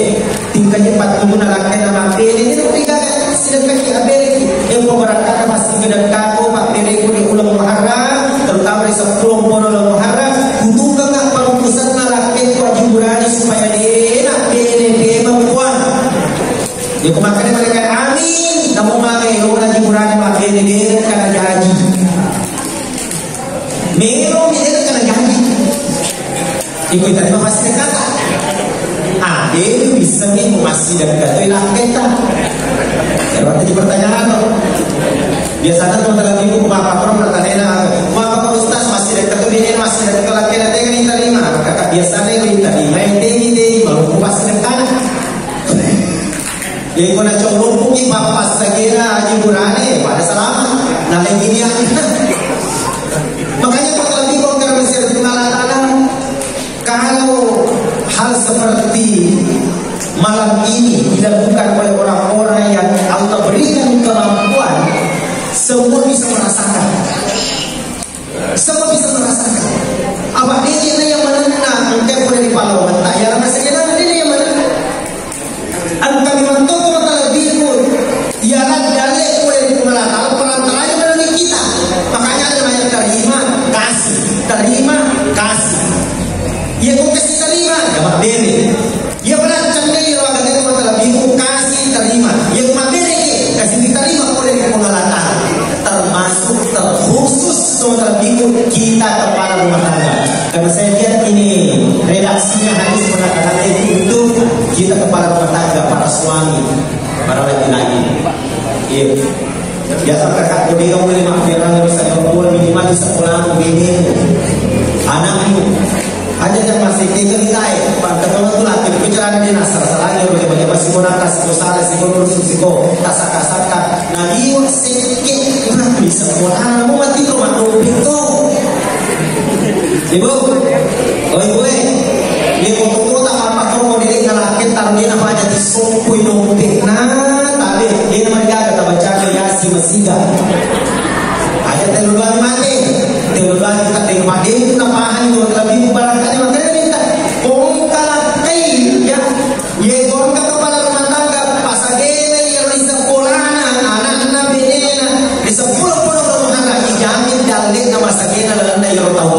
tingkatnya 40 narakan nama pele ini tiga sedangkan kita beri yang berangkat masih gedang kaku pak pele di ulang Muharram terutama di 10 bulan Muharram untuk enggak perusahaan narakan kewajiban supaya dia nak pele membuat dia kemakan mereka amin namun makai orang hiburan pak pele dia karena haji melo dia karena haji ikut tadi masih dekat. Dia bisa nih masih dekat. Itu enak kita. Kalau tadi pertanyaan loh. Biasanya teman-teman ibu bapak bertanya, bapak ustaz masih dekat. Ini masih dekat. Kalau kita dengan terima, kakak biasanya ini terima. Ini baru masih dekat. Yang kena colok mungkin bapak sekira haji burane pada selamat. Nah lagi dia. Makanya kalau lebih kau kira masih kenalan. Kalau hal seperti malam ini dilakukan oleh orang-orang yang Allah berikan kemampuan, semua bisa merasakan. Semua bisa merasakan. Apa dia yang menenang? Mungkin boleh dipalau. Tak ya lama sekian dia yang menenang. Angka dimantu kalau terlebih pun, ialah dalil boleh dipengaruhi. Kalau perantaranya melalui kita, makanya ada banyak terima kasih. Ya kau kasih terima, dapat beri. Ya berancang dari orang yang terlebih kasih terima. Ya kau beri, kasih diterima oleh pengalatan. Termasuk terkhusus terlebih kita kepala rumah tangga. Karena saya lihat ini redaksinya hadis mengatakan itu kita kepala rumah tangga, para suami, para laki-laki. Iya. Biasa kakak berdiri oleh makfiran bisa berkumpul minimal di sekolah begini. Anakmu ada yang masih tinggal di kaya, ketemu tu laki bicara di nasar, salahnya bagaimana masih kau nak kasih kau salah, sih kau urus sih kau tak saka. Nah dia sedikit nak bisa sekolah, mau mati rumah dulu itu. Ibu, ibu dia kau tak apa kau mau diri ngalahin taruh dia nama aja di sopui nombek nah, tapi dia nama dia kata baca Yasi Masiga. Ada teluruan mati. Teluruan kita tengok mati itu nampahan itu lebih barangkali makanya minta bongkar ya ye bongkar kepala rumah tangga pasagena yang di sekolah anak-anak benena di 10 rumah tangga dijamin dalil nama sagena landa yang tahu.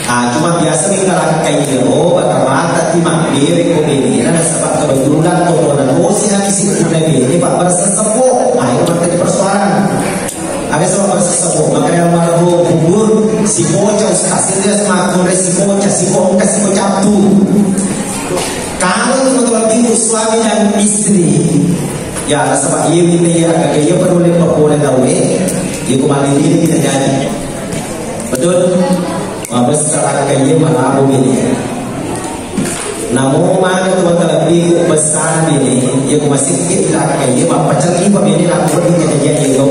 Cuma biasa kita kayak gitu, mata timah diri kombinasi dan sebab kebetulan komponen osi habis itu ini pak bersesepuh, itu berarti persoalan. Ada sebab bersesepuh, makanya malah kubur si bocah hasilnya semakin resiko kasih tu. Kalau teman-teman ibu suami dan istri Ya sebab ia kita ya agak ia perlu boleh tahu dia kembali diri kita jadi betul. Besar agak ia mana abu ini. Namun mana tu terlebih besar ini, ia masih kita agak ia macam ini pemini nak buat ini jadi itu.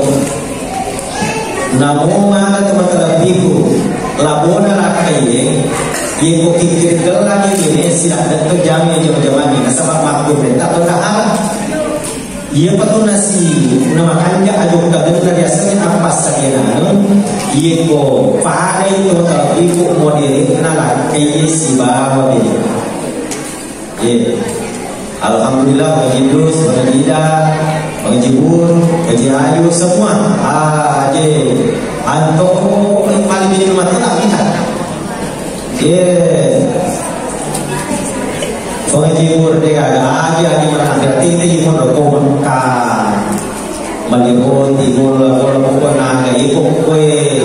Namun mana tu terlebih labona agak ia kukikir gelang ini silat dan terjamin jam-jaman ini sebab makhluk tak tahu dah. Ia betul nasi nama kanja ajuk kadang dari asalnya apa saja ia ko pada itu tapi ko modern kenal kayak si bawa ini. Alhamdulillah bagi dus, bagi lidah, bagi jibur, bagi ayu semua. Antok paling ini rumah tak kita. Pengijibur dia ada mana berarti dia mau dokumentkan melihat timur kalau bukan naga ibu kue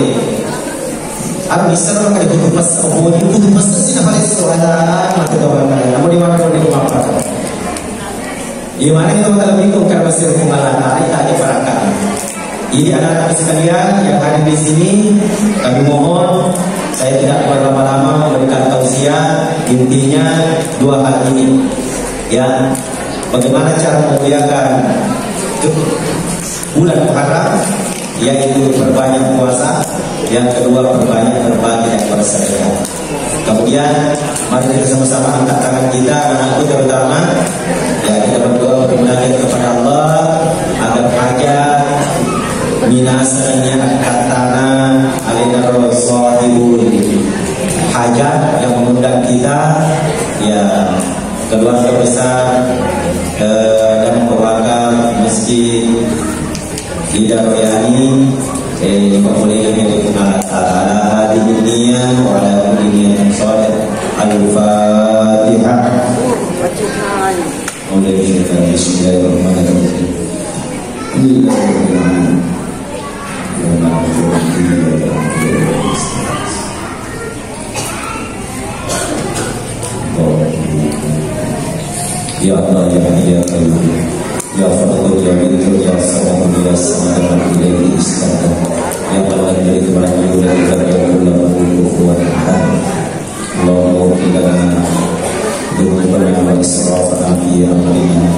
ada misal kalau itu pas itu pas sih nampak soalan mata orang lain namun di mana kalau itu apa di mana itu kita lebih kongkar masih pengalaman hari tadi perangkat ini anak-anak sekalian yang ada di sini kami mohon saya tidak berlama-lama memberikan tausiah. Intinya dua hal ini ya, bagaimana cara memuliakan bulan Muharram, yaitu perbanyak puasa, yang kedua perbanyak berbagi dan bersedekah. Kemudian mari kita sama-sama angkat tangan kita, anakku terutama ya, kita berdoa bermunajat kepada Allah agar hajat minasanya katana alina rasulul hajat yang mengundang kita ya, keluarga besar dan perwakilan masjid Ida Royani pemulihan yang ala di dunia wa ala dunia yang soleh. Al-Fatihah. Bismillahirrahmanirrahim. Ya Allah ya Hayya Qayyum ya Fadl ya Bidul ya Samad ya Samad ilaihi istamad ya Allah dari kepada Allah ya Allah kufuwan ahad Allahumma qilana dunubanna wa israfana fi amrina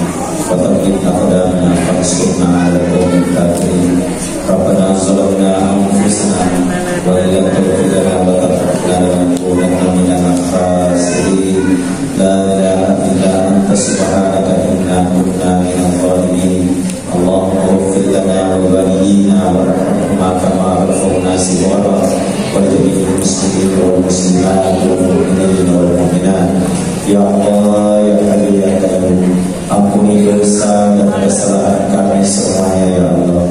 wa thabbit aqdamana fansurna 'ala al-qawmil kafirin Rabbana zalamna anfusana wa la taghfir lana wa tarhamna lanakunanna minal khasirin. La ilaha illa anta subhanaka inna kunna minadh dhalimin. Allahumma ighfir lana wa walidina warhamna kama rabbayana shighara wa jami'il muslimin wal muslimat wal mu'minin wal mu'minat. Ya Allah ya Hayyu ya Qayyum, ampuni dosa dan kesalahan kami semuanya ya Allah.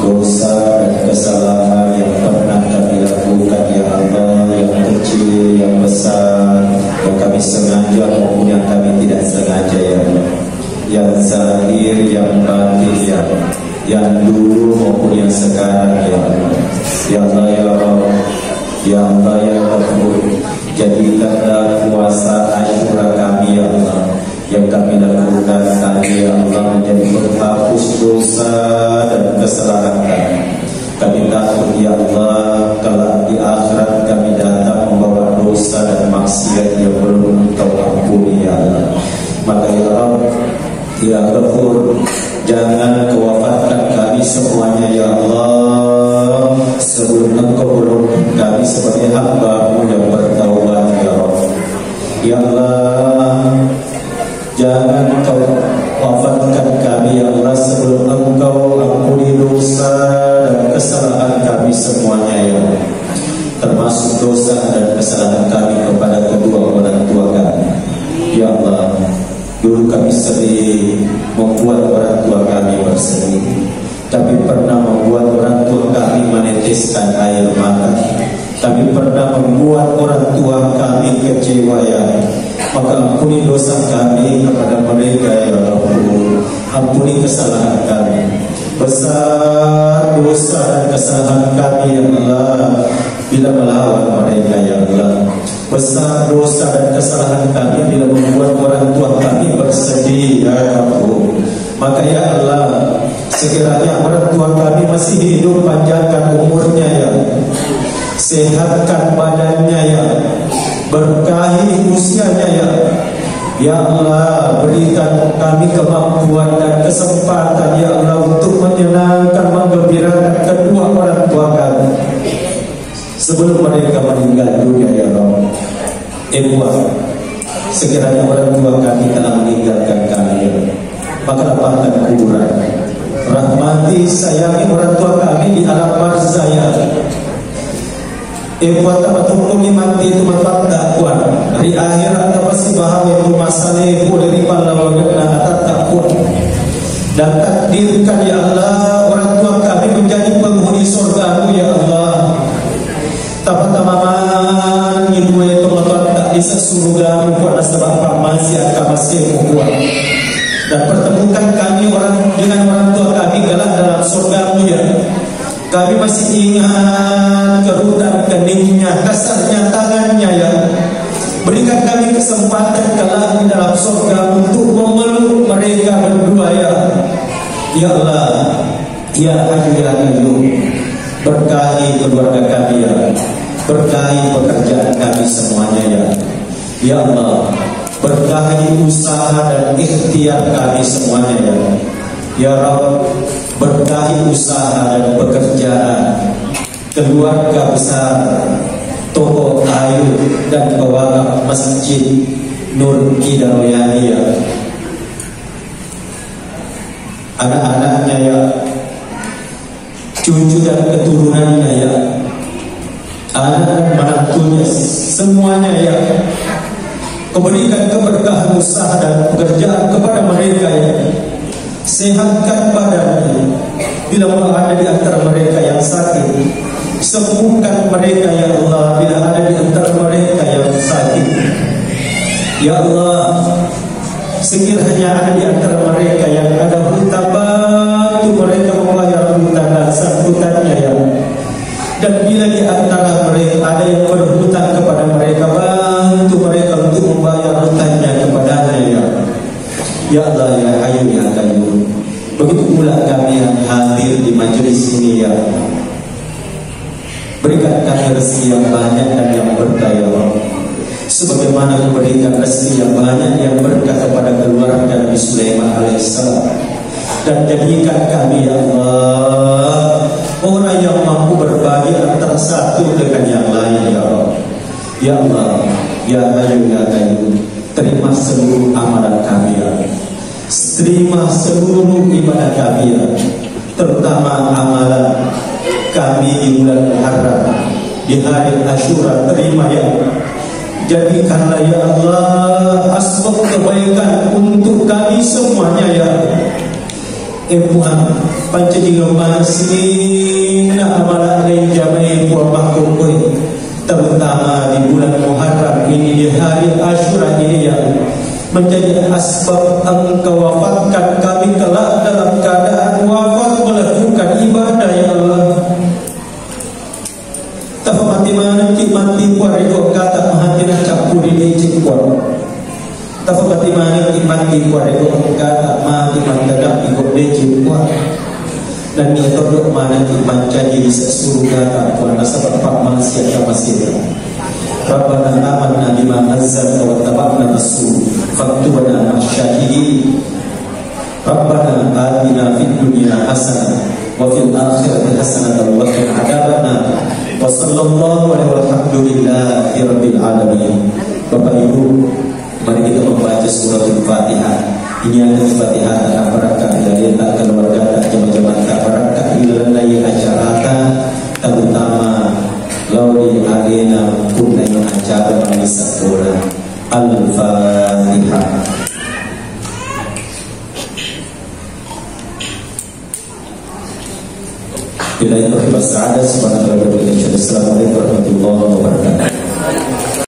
Dosa dan kesalahan yang pernah kami lakukan ya Allah, yang kecil, yang besar, yang kami sengaja maupun yang kami tidak sengaja ya Allah, yang zahir, yang batin ya Allah, yang dulu maupun yang sekarang ya Allah. Ya Allah ya Allah, ya Allah ya Ghafur, jadikanlah puasa Asyura kami ya Allah, yang kami lakukan tadi ya Allah menjadi penghapus dosa dan kesalahan kami. Kami takut ya Allah kalau di akhirat kami datang membawa dosa dan maksiat yang belum Kau ampuni ya Allah. Maka ya Allah ya Ghafur, jangan Kau wafatkan kami semuanya ya Allah sebelum Engkau belum kami sebagai hamba-Mu yang bertaubat ya Allah. Ya Allah, jangan Kau wafatkan kami ya Allah sebelum Engkau ampuni dosa dan kesalahan kami semuanya ya Allah, termasuk dosa dan kesalahan kami kepada kedua orang tua kami. Ya Allah, dulu kami sering membuat orang tua kami bersedih, kami pernah membuat orang tua kami meneteskan air mata, kami pernah membuat orang tua kami kecewa ya. Maka ampuni dosa kami kepada mereka ya Allah, ampuni kesalahan kami. Besar dosa dan kesalahan kami ya Allah bila melawan mereka ya Allah. Besar dosa dan kesalahan kami bila membuat orang tua kami bersedih ya Allah. Maka ya Allah, sekiranya orang tua kami masih hidup, panjangkan umurnya ya, sehatkan badannya ya, berkahi usianya ya. Ya Allah, berikan kami kemampuan dan kesempatan ya Allah untuk menyenangkan, menggembirakan kedua orang tua kami sebelum mereka meninggal dunia ya Allah. Sekiranya orang tua kami telah meninggalkan kami, maka lapangkan kuburan, rahmati sayangi orang tua kami di alam barzah ya. Tamatulungi mati itu matata kuat dari akhirat pasti bahagia itu masalah dari pahlawan takut, dan takdirkan ya Allah orang tua kami menjadi penghuni surga-Mu ya Allah. Taman ibu itu tak bisa surga kuat sebab masih akan masih kuat, dan pertemukan kami dengan orang tua kami dalam surga-Mu ya. Kami masih ingat kerutan keningnya, kasarnya tangannya ya. Berikan kami kesempatan kelak di dalam surga untuk memeluk mereka berdua ya. Ya Allah, ya Hayyu ya Qayyum, berkahi keluarga kami ya, berkahi pekerjaan kami semuanya ya. Ya Allah, berkahi usaha dan ikhtiar kami semuanya ya. Ya Rabb, berkahi usaha dan pekerjaan keluarga besar Toko Ayu dan pewakaf Masjid Nur Hidayah, anak-anaknya ya, cucu dan keturunannya ya, anak dan menantunya semuanya ya. Kau berikan keberkahan usaha dan pekerjaan kepada mereka ya. Sehatkan badannya, bila ada di antara mereka yang sakit, sembuhkan mereka ya Allah. Bila ada di antara mereka yang sakit, ya Allah, sekiranya ada di antara mereka yang ada hutang, bantu mereka membayar hutang dan sangkutannya ya. Dan bila di antara mereka ada yang berhutang kepada mereka, bantu mereka untuk membayar hutangnya kepadanya ya. Ya Allah ya Hayyu ya Qayyum, begitu pula kami yang hadir di majelis ini ya. Berikan kami rezeki yang banyak dan yang berkah ya Allah, sebagaimana memberikan rezeki yang banyak yang berkah kepada keluarga Nabi Sulaiman alaihissalam. Dan jadikan kami ya Allah orang yang mampu berbagi antara satu dengan yang lain ya Allah. Ya Allah ya Hayyu ya Qayyum, terima seluruh amalan kami ya. Terima seluruh ibadah kami ya, terutama amalan kami di bulan Muharram, di hari Asyura. Terima ya. Jadikanlah ya Allah asbab kebaikan untuk kami semuanya ya. Tuhan, panjenengan masih amalan lain jamai buat makhluk, terutama di bulan Muharram ini, di hari Asyura ini ya, menjadi asbab Engkau wafatkan kami kelak dalam keadaan wafat melakukan ibadah ya Allah. Tak mati mati kuariko kata mahatina capuri lecik kuar. Tak mati kuariko kata mati mandadak ikut lecik kuar. Dan ia todok mana dipancaji di surga tak kuar nasabak pak manusia masih. Rabbana amanna bima nazzalta wa taba'na rasul faktubna ma'asyahidin. Rabbana atina fid dunya hasanah wa fil akhirati hasanah wa qina adzabannar. Wa sallallahu alaihi walhamdulillahi rabbil alamin. Bapak Ibu, mari kita membaca suratul Fatihah. Ini adalah Fatihah dan barakah dari tak keluarga tak jemaah tak barakah illallah acarata, terutama lauli arena kunna yang acara mengisapura. Al-Fatihah. Bila itu bersa'adah subhanallahi wa bihamdihi. Assalamualaikum warahmatullahi wabarakatuh.